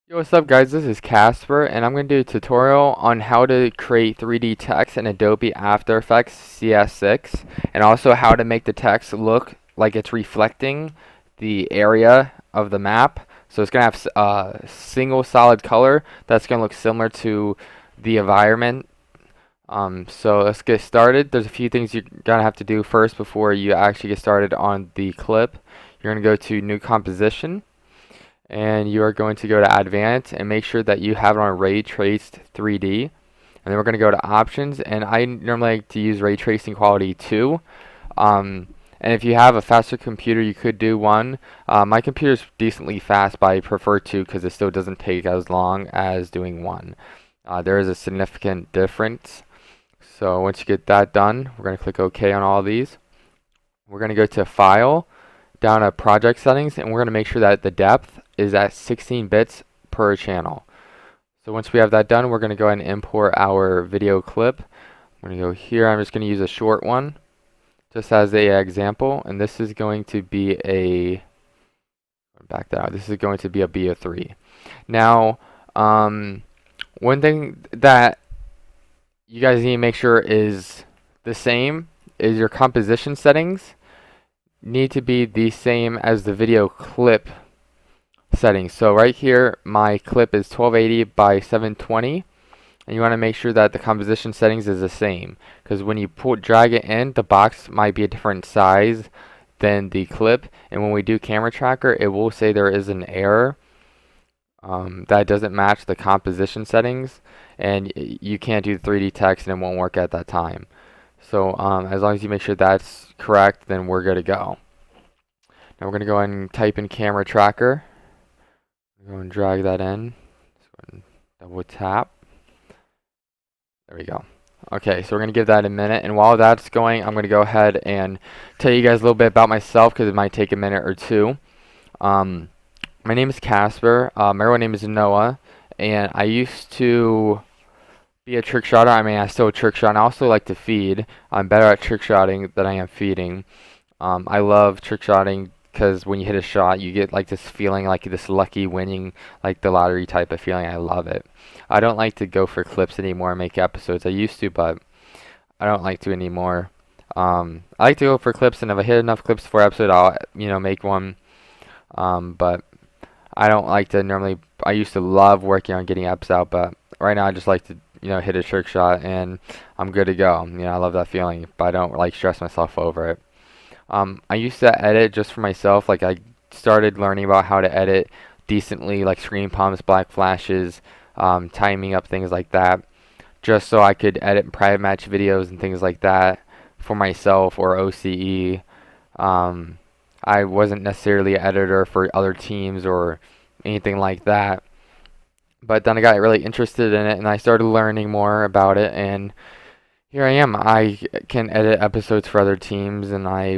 Yo, what's up guys, this is Casper and I'm going to do a tutorial on how to create 3D text in Adobe After Effects CS6 and also how to make the text look like it's reflecting the area of the map. So it's going to have a single solid color that's going to look similar to the environment. So let's get started. There's a few things you're going to have to do first before you actually get started on the clip. You're going to go to New Composition, and you are going to go to Advanced and make sure that you have it on Ray Traced 3D. And then we're going to go to Options, and I normally like to use Ray Tracing Quality 2. And if you have a faster computer, you could do 1. My computer is decently fast, but I prefer 2 because it still doesn't take as long as doing 1. There is a significant difference. So once you get that done, we're going to click OK on all these. We're going to go to File, down to Project Settings, and we're going to make sure that the depth is at 16 bits per channel. So once we have that done, we're going to go ahead and import our video clip. I'm going to go here. I'm just going to use a short one just as an example, and this is going to be a back that out. This is going to be a BO3. Now, one thing that you guys need to make sure is the same is your composition settings need to be the same as the video clip settings. So right here, my clip is 1280 by 720, and you want to make sure that the composition settings is the same, because when you drag it in, the box might be a different size than the clip, and when we do camera tracker, it will say there is an error that doesn't match the composition settings, and you can't do the 3D text and it won't work at that time. So as long as you make sure that's correct, then we're good to go. Now we're going to go ahead and type in camera tracker. Go and drag that in. So double tap. There we go. Okay, so we're going to give that a minute, and while that's going, I'm going to go ahead and tell you guys a little bit about myself because it might take a minute or two. My name is Casper. My real name is Noah, and I used to be a trick shotter. I mean, I still trick shot, and I also like to feed. I'm better at trick shotting than I am feeding. I love trick shotting because when you hit a shot, you get like this feeling, like this lucky winning, like the lottery type of feeling. I love it. I don't like to go for clips anymore and make episodes. I used to, but I don't like to anymore. I like to go for clips, and if I hit enough clips for an episode, I'll make one. But I don't like to normally. I used to love working on getting eps out, but right now I just like to hit a trick shot and I'm good to go. I love that feeling, but I don't like stress myself over it. I used to edit just for myself. Like I started learning about how to edit decently, like screen pumps, black flashes, timing up things like that, just so I could edit private match videos and things like that for myself or OCE. I wasn't necessarily an editor for other teams or anything like that. But then I got really interested in it and I started learning more about it, and here I am. I can edit episodes for other teams, and I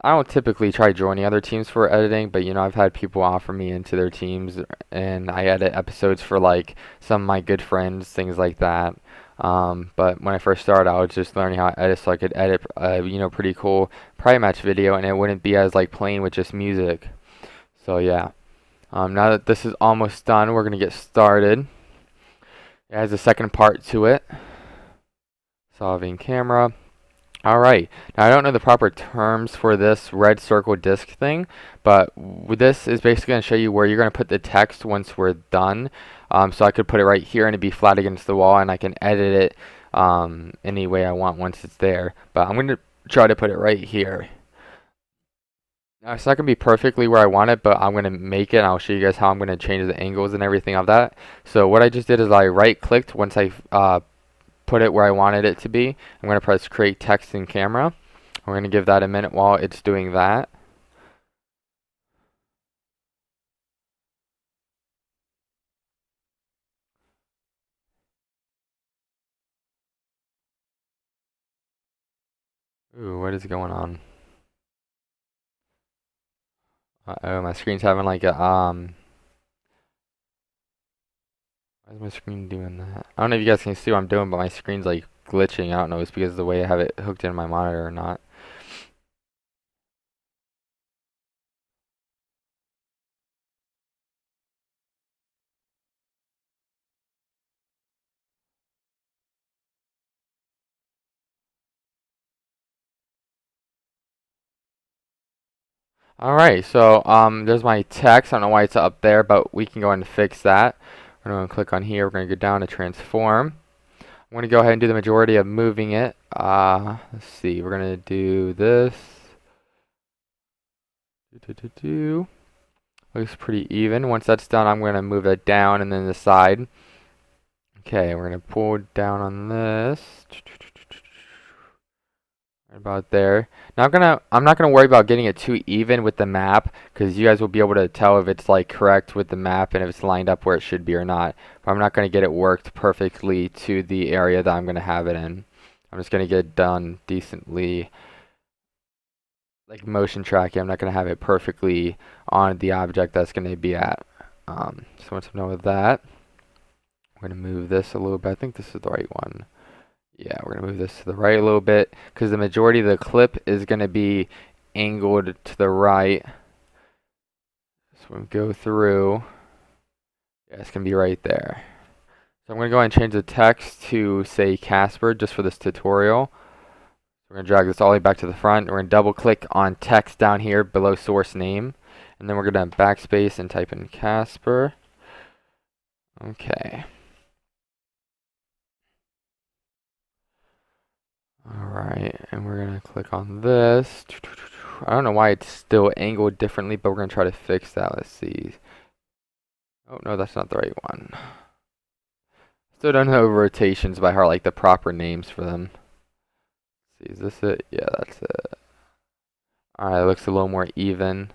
don't typically try joining other teams for editing, but I've had people offer me into their teams, and I edit episodes for like some of my good friends, things like that. But when I first started, I was just learning how to edit, so I could edit pretty cool private match video, and it wouldn't be as like plain with just music. So yeah. Now that this is almost done, we're gonna get started. It has a second part to it. Solving camera. Alright, now I don't know the proper terms for this red circle disk thing, but this is basically going to show you where you're going to put the text once we're done. So I could put it right here and it'd be flat against the wall, and I can edit it any way I want once it's there. But I'm going to try to put it right here. Now it's not going to be perfectly where I want it, but I'm going to make it, and I'll show you guys how I'm going to change the angles and everything of that. So what I just did is I right clicked once I put it where I wanted it to be. I'm going to press create text in camera. We're going to give that a minute while it's doing that. Ooh, what is going on? Uh-oh, my screen's having like a why is my screen doing that? I don't know if you guys can see what I'm doing, but my screen's like glitching. I don't know if it's because of the way I have it hooked in my monitor or not. Alright, so there's my text. I don't know why it's up there, but we can go ahead and fix that. We're going to click on here. We're going to go down to transform. I'm going to go ahead and do the majority of moving it. Let's see. We're going to do this. Looks pretty even. Once that's done, I'm going to move it down and then the side. Okay, we're going to pull down on this. Right about there. Now I'm not gonna worry about getting it too even with the map, because you guys will be able to tell if it's like correct with the map and if it's lined up where it should be or not. But I'm not gonna get it worked perfectly to the area that I'm gonna have it in. I'm just gonna get it done decently, like motion tracking. I'm not gonna have it perfectly on the object that's gonna be at. So once I'm done with that, I'm gonna move this a little bit. I think this is the right one. Yeah, we're going to move this to the right a little bit because the majority of the clip is going to be angled to the right. So we go through. Yeah, it's going to be right there. So I'm going to go ahead and change the text to, say, Casper just for this tutorial. We're going to drag this all the way back to the front. We're going to double click on text down here below source name. And then we're going to backspace and type in Casper. Okay. Alright, and we're going to click on this. I don't know why it's still angled differently, but we're going to try to fix that. Let's see. Oh, no, that's not the right one. Still don't know rotations by heart, like the proper names for them. Let's see, is this it? Yeah, that's it. Alright, it looks a little more even.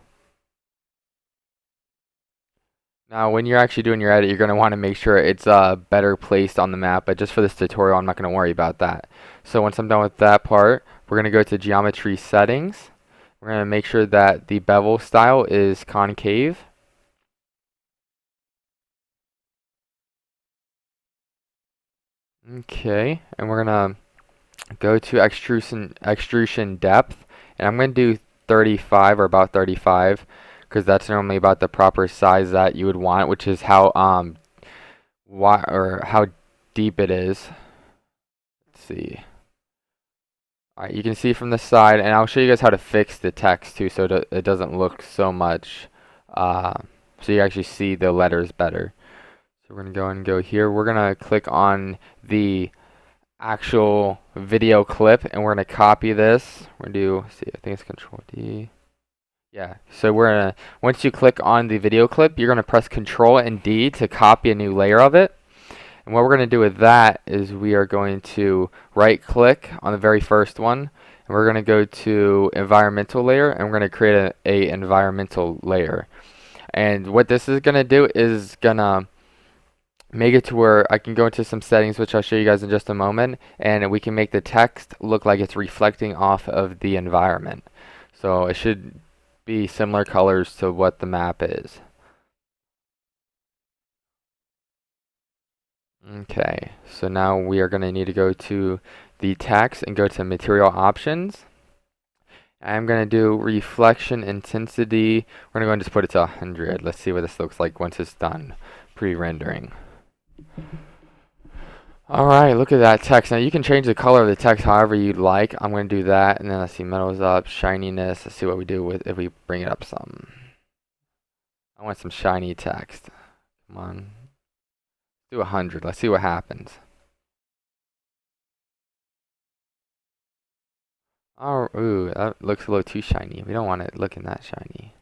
Now, when you're actually doing your edit, you're going to want to make sure it's better placed on the map, but just for this tutorial, I'm not going to worry about that. So once I'm done with that part, we're going to go to geometry settings. We're going to make sure that the bevel style is concave. Okay, and we're going to go to extrusion depth, and I'm going to do 35 or about 35 because that's normally about the proper size that you would want, which is how wide or how deep it is. Let's see. Alright, you can see from the side, and I'll show you guys how to fix the text too, so it doesn't look so much, so you actually see the letters better. So we're going to go and go here. We're going to click on the actual video clip, and we're going to copy this. We're going to do, see, I think it's Control D. Yeah, so we're going to, once you click on the video clip, you're going to press Control and D to copy a new layer of it. And what we're going to do with that is we are going to right click on the very first one, and we're going to go to environmental layer, and we're going to create a environmental layer. And what this is going to do is going to make it to where I can go into some settings, which I'll show you guys in just a moment, and we can make the text look like it's reflecting off of the environment. So it should be similar colors to what the map is. Okay, so now we are going to need to go to the text and go to material options. I'm going to do reflection intensity. We're going to go and just put it to 100. Let's see what this looks like once it's done pre-rendering. Alright, look at that text. Now you can change the color of the text however you'd like. I'm going to do that, and then let's see, metals up, shininess. Let's see what we do with if we bring it up some. I want some shiny text. Come on. Do 100. Let's see what happens. Oh, ooh, that looks a little too shiny. We don't want it looking that shiny.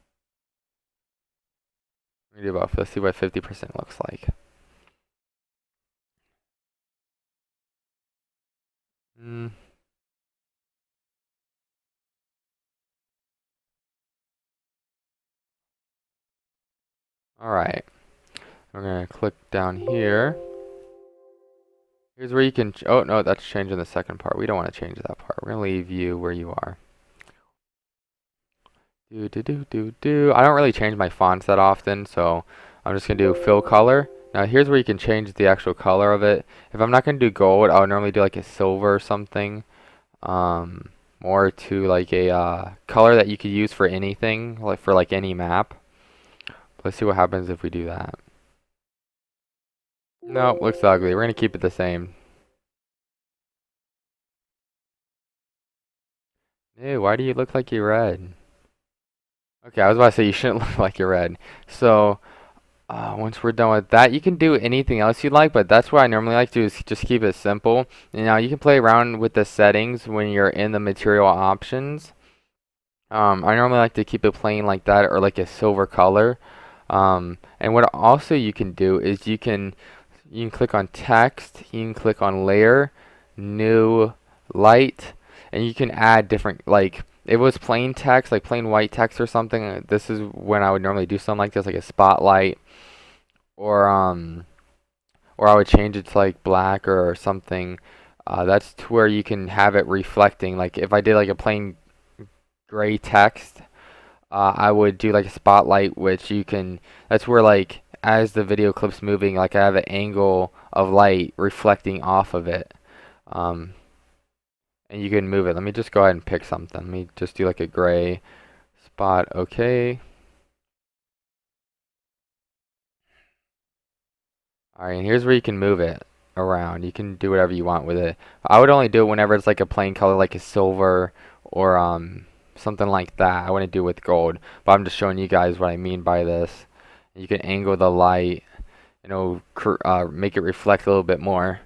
Let's see what 50% looks like. Alright. We're going to click down here. Here's where you can, oh no, that's changing the second part. We don't want to change that part. We're going to leave you where you are. I don't really change my fonts that often, so I'm just going to do fill color. Now here's where you can change the actual color of it. If I'm not going to do gold, I would normally do like a silver or something. More to like a color that you could use for anything, like for like any map. Let's see what happens if we do that. Nope, looks ugly. We're going to keep it the same. Ew, why do you look like you're red? Okay, I was about to say you shouldn't look like you're red. So once we're done with that, you can do anything else you like, but that's what I normally like to do is just keep it simple. And now you can play around with the settings when you're in the material options. I normally like to keep it plain like that or like a silver color. And what also you can do is you can click on text, you can click on layer, new, light, and you can add different, like if it was plain text, like plain white text or something, this is when I would normally do something like this, like a spotlight, or or I would change it to like black or something. That's to where you can have it reflecting. Like if I did like a plain gray text, I would do like a spotlight, which you can, that's where like as the video clip's moving, like I have an angle of light reflecting off of it. Um, and you can move it. Let me just go ahead and pick something. Let me just do like a gray spot. Okay. Alright, and here's where you can move it around. You can do whatever you want with it. I would only do it whenever it's like a plain color, like a silver or something like that. I wouldn't do it with gold, but I'm just showing you guys what I mean by this. You can angle the light, and it'll make it reflect a little bit more.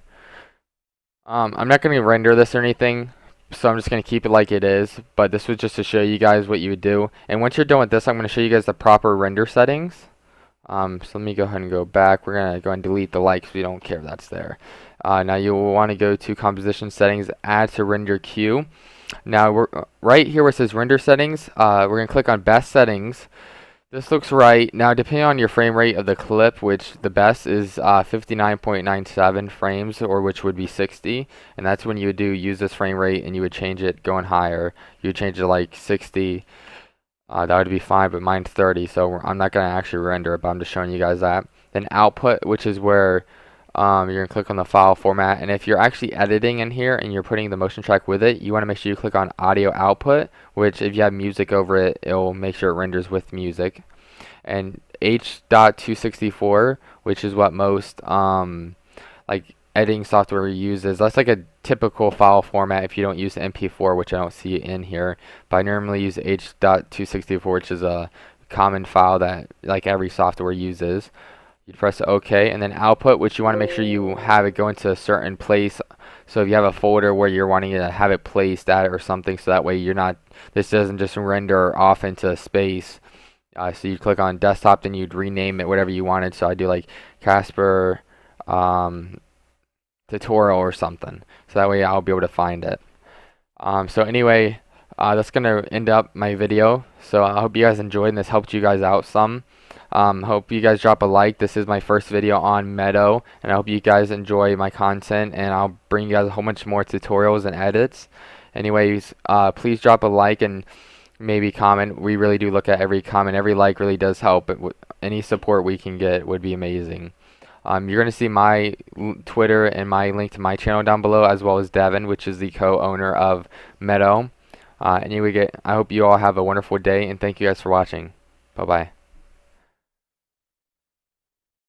I'm not going to render this or anything, so I'm just going to keep it like it is, but this was just to show you guys what you would do. And once you're done with this, I'm going to show you guys the proper render settings. So let me go ahead and go back. We're going to go and delete the light because we don't care if that's there. Now you'll want to go to composition settings, add to render queue. Now we're right here where it says render settings, we're going to click on best settings. This looks right. Now, depending on your frame rate of the clip, which the best is 59.97 frames, or which would be 60, and that's when you would use this frame rate, and you would change it going higher. You would change it like 60. That would be fine, but mine's 30, so I'm not going to actually render it, but I'm just showing you guys that. Then output, which is where you're going to click on the file format, and if you're actually editing in here and you're putting the motion track with it, you want to make sure you click on audio output, which if you have music over it, it'll make sure it renders with music. And H.264, which is what most like editing software uses. That's like a typical file format if you don't use MP4, which I don't see in here, but I normally use H.264, which is a common file that like every software uses. You press OK, and then output, which you want to make sure you have it go into a certain place. So if you have a folder where you're wanting to have it placed at or something, so that way you're not, this doesn't just render off into space. So you click on desktop, then you'd rename it whatever you wanted. So I do like Casper tutorial or something. So that way I'll be able to find it. So anyway, that's going to end up my video. So I hope you guys enjoyed and this helped you guys out some. Hope you guys drop a like. This is my first video on Meadow, and I hope you guys enjoy my content, and I'll bring you guys a whole bunch more tutorials and edits. Anyways, please drop a like and maybe comment. We really do look at every comment. Every like really does help. Any support we can get would be amazing. You're going to see my Twitter and my link to my channel down below, as well as Devin, which is the co-owner of Meadow. Anyway, I hope you all have a wonderful day, and thank you guys for watching. Bye-bye.